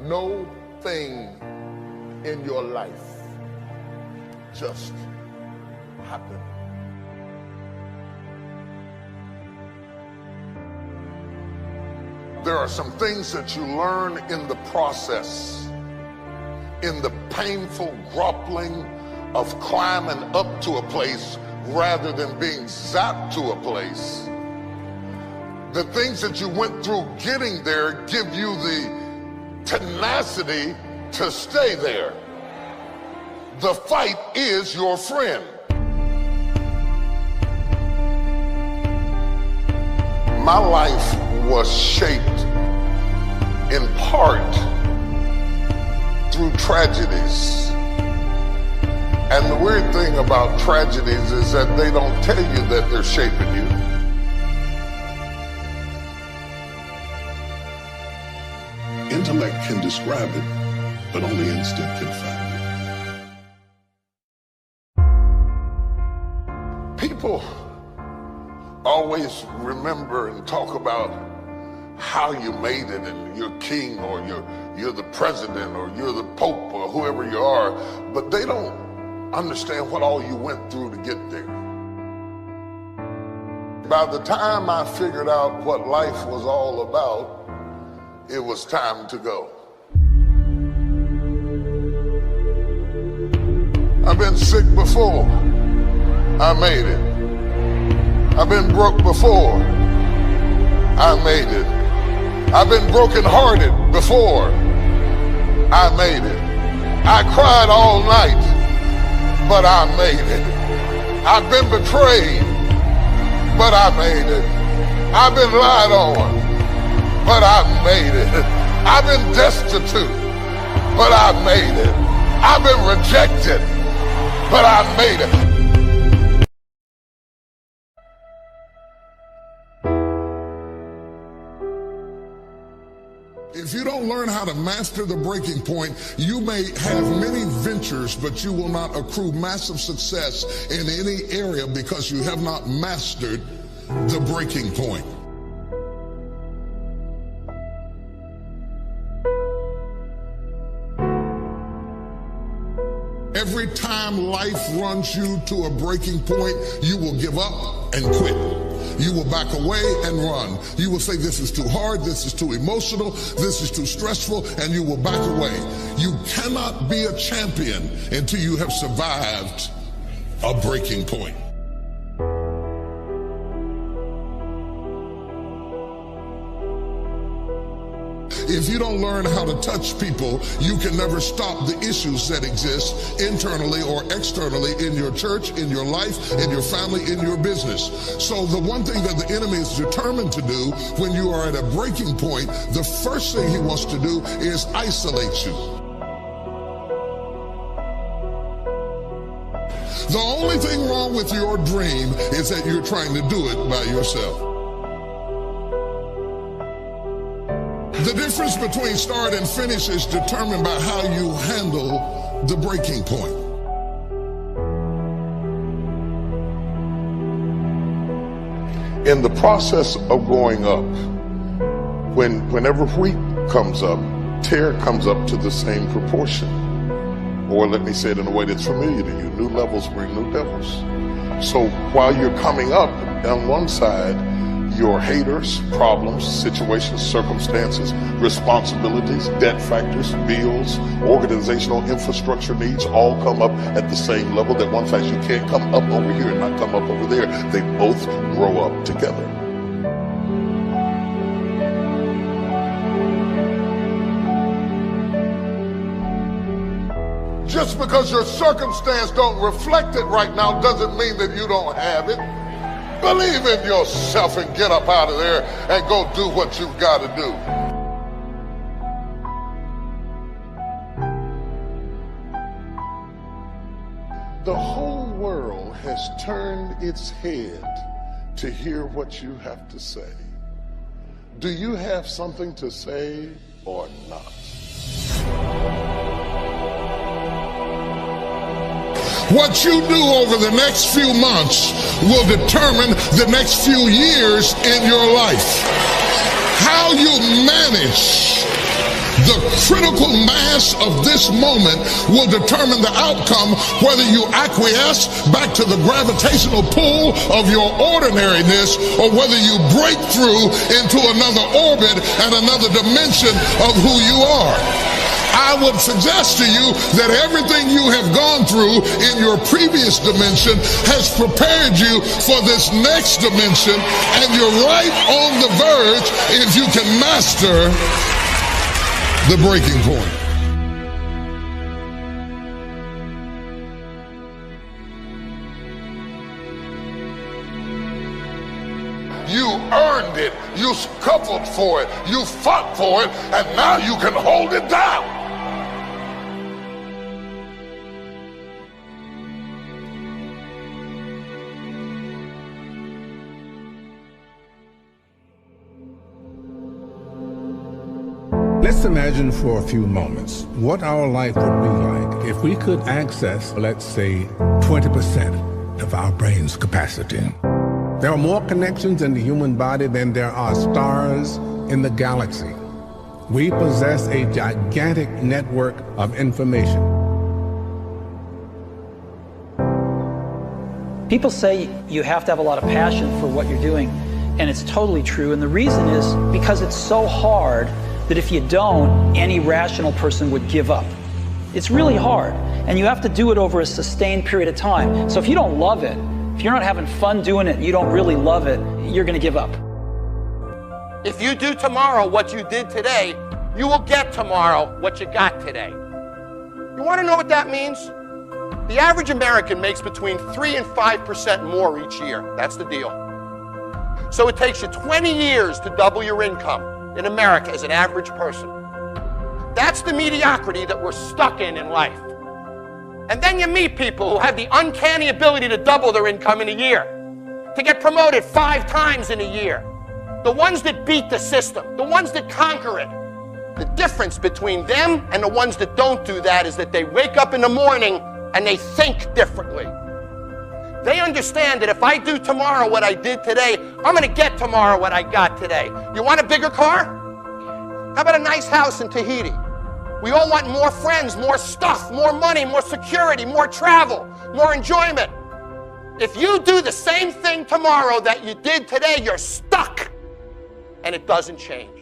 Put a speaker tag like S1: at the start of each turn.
S1: No thing in your life just happen. There are some things that you learn in the process, in the painful grappling of climbing up to a place rather than being zapped to a place. The things that you went through getting there give you the tenacity to stay there. The fight is your friend. My life was shaped in part through tragedies. And the weird thing about tragedies is that they don't tell you that they're shaping you.
S2: Intellect can describe it, but only instinct can find it.
S1: People always remember and talk about how you made it and you're king or you're the president or you're the pope or whoever you are, but they don't understand what all you went through to get there. By the time I figured out what life was all about, it was time to go. I've been sick before. I made it. I've been broke before. I made it. I've been brokenhearted before. I made it. I cried all night, but I made it. I've been betrayed, but I made it. I've been lied on, but I made it. I've been destitute, but I made it. I've been rejected, but I made it.
S2: If you don't learn how to master the breaking point, you may have many ventures, but you will not accrue massive success in any area because you have not mastered the breaking point. Every time life runs you to a breaking point, you will give up and quit. You will back away and run. You will say, this is too hard, this is too emotional, this is too stressful, and you will back away. You cannot be a champion until you have survived a breaking point. If you don't learn how to touch people, you can never stop the issues that exist internally or externally in your church, in your life, in your family, in your business. So the one thing that the enemy is determined to do when you are at a breaking point, the first thing he wants to do is isolate you. The only thing wrong with your dream is that you're trying to do it by yourself. The difference between start and finish is determined by how you handle the breaking point.
S1: In the process of going up, whenever wheat comes up, tear comes up to the same proportion. Or let me say it in a way that's familiar to you, new levels bring new devils. So while you're coming up, on one side, your haters, problems, situations, circumstances, responsibilities, debt factors, bills, organizational infrastructure needs all come up at the same level. That one fact, you can't come up over here and not come up over there. They both grow up together. Just because your circumstance don't reflect it right now doesn't mean that you don't have it. Believe in yourself and get up out of there and go do what you've got to do. The whole world has turned its head to hear what you have to say. Do you have something to say or not?
S2: What you do over the next few months will determine the next few years in your life. How you manage The critical mass of this moment will determine the outcome, whether you acquiesce back to the gravitational pull of your ordinariness or whether you break through into another orbit and another dimension of who you are. I would suggest to you that everything you have gone through in your previous dimension has prepared you for this next dimension, and you're right on the verge if you can master the breaking point.
S1: You earned it, you scuffled for it, you fought for it, and now you can hold it down.
S3: Let's imagine for a few moments what our life would be like if we could access, let's say, 20% of our brain's capacity. There are more connections in the human body than there are stars in the galaxy. We possess a gigantic network of information.
S4: People say you have to have a lot of passion for what you're doing, and it's totally true. And the reason is because it's so hard that if you don't, any rational person would give up. It's really hard, and you have to do it over a sustained period of time. So if you don't love it, if you're not having fun doing it, you don't really love it, you're gonna give up.
S5: If you do tomorrow what you did today, you will get tomorrow what you got today. You wanna know what that means? The average American makes between 3 and 5% more each year. That's the deal. So it takes you 20 years to double your income in America as an average person. That's the mediocrity that we're stuck in life. And then you meet people who have the uncanny ability to double their income in a year, to get promoted 5 times in a year. The ones that beat the system, the ones that conquer it. The difference between them and the ones that don't do that is that they wake up in the morning and they think differently. They understand that if I do tomorrow what I did today, I'm gonna get tomorrow what I got today. You want a bigger car? How about a nice house in Tahiti? We all want more friends, more stuff, more money, more security, more travel, more enjoyment. If you do the same thing tomorrow that you did today, you're stuck, and it doesn't change.